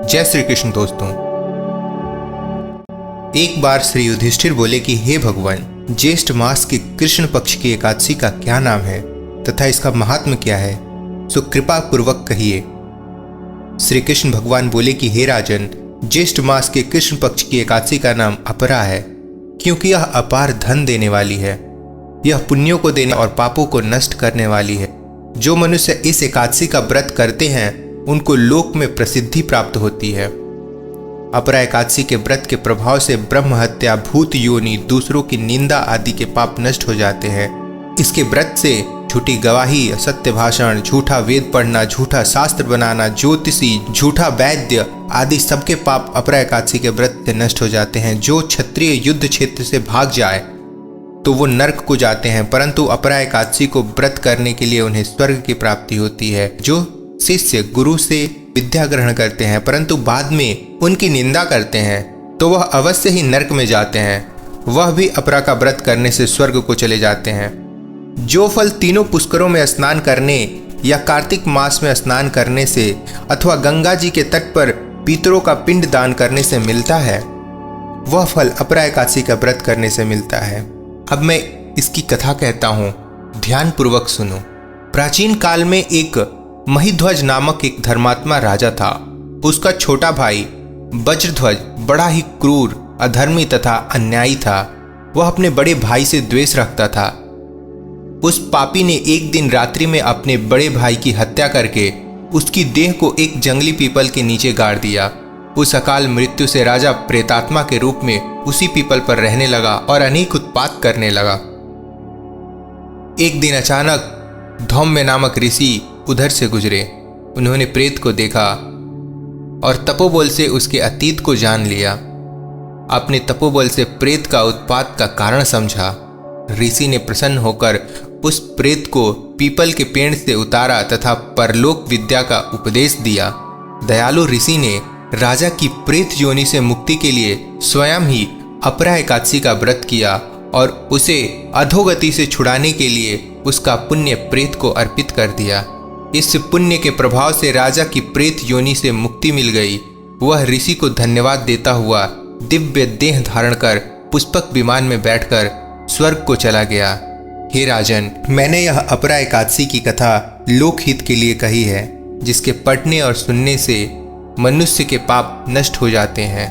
जय श्री कृष्ण दोस्तों। एक बार श्री युधिष्ठिर बोले कि हे भगवान, ज्येष्ठ मास के कृष्ण पक्ष की एकादशी का क्या नाम है तथा इसका महात्म्य क्या है, सो कृपा पूर्वक कहिए। श्री कृष्ण भगवान बोले कि हे राजन, ज्येष्ठ मास के कृष्ण पक्ष की एकादशी का नाम अपरा है, क्योंकि यह अपार धन देने वाली है। यह पुण्यों को देने और पापों को नष्ट करने वाली है। जो मनुष्य इस एकादशी का व्रत करते हैं उनको लोक में प्रसिद्धि प्राप्त होती है। अपरा एकादशी के व्रत के प्रभाव से ब्रह्म हत्या, भूत योनि, दूसरों की निंदा आदि के पाप नष्ट हो जाते हैं। इसके व्रत से झूठी गवाही, असत्य भाषण, झूठा वेद पढ़ना, झूठा शास्त्र बनाना, ज्योतिषी, झूठा वैद्य आदि सबके पाप अपरा एकादशी के व्रत से नष्ट हो जाते हैं। जो क्षत्रिय युद्ध क्षेत्र से भाग जाए तो वो नरक को जाते हैं, परंतु अपरा एकादशी को व्रत करने के लिए उन्हें स्वर्ग की प्राप्ति होती है। जो शिष्य गुरु से विद्या ग्रहण करते हैं परंतु बाद में उनकी निंदा करते हैं तो वह अवश्य ही नरक में जाते हैं। वह भी अपरा का व्रत करने से स्वर्ग को चले जाते हैं। जो फल तीनों पुष्करों में स्नान करने या कार्तिक मास में स्नान करने से अथवा गंगा जी के तट पर पितरों का पिंड दान करने से मिलता है, वह फल अपरा एकादशी का व्रत करने से मिलता है। अब मैं इसकी कथा कहता हूँ, ध्यान पूर्वक सुनो। प्राचीन काल में एक महिध्वज नामक एक धर्मात्मा राजा था। उसका छोटा भाई वज्रध्वज बड़ा ही क्रूर, अधर्मी तथा अन्यायी था। वह अपने बड़े भाई से द्वेष रखता था। उस पापी ने एक दिन रात्रि में अपने बड़े भाई की हत्या करके उसकी देह को एक जंगली पीपल के नीचे गाड़ दिया। उस अकाल मृत्यु से राजा प्रेतात्मा के रूप में उसी पीपल पर रहने लगा और अनेक उत्पात करने लगा। एक दिन अचानक धौम्य नामक ऋषि उधर से गुजरे। उन्होंने प्रेत को देखा और तपोबल से उसके अतीत को जान लिया। अपने तपोबल से प्रेत का उत्पात का कारण समझा। ऋषि ने प्रसन्न होकर उस प्रेत को पीपल के पेड़ से उतारा तथा परलोक विद्या का उपदेश दिया। दयालु ऋषि ने राजा की प्रेत योनि से मुक्ति के लिए स्वयं ही अपरा एकादशी का व्रत किया और उसे अधोगति से छुड़ाने के लिए उसका पुण्य प्रेत को अर्पित कर दिया। इस पुण्य के प्रभाव से राजा की प्रेत योनि से मुक्ति मिल गई। वह ऋषि को धन्यवाद देता हुआ दिव्य देह धारण कर पुष्पक विमान में बैठकर स्वर्ग को चला गया। हे राजन, मैंने यह अपरा एकादशी की कथा लोकहित के लिए कही है, जिसके पढ़ने और सुनने से मनुष्य के पाप नष्ट हो जाते हैं।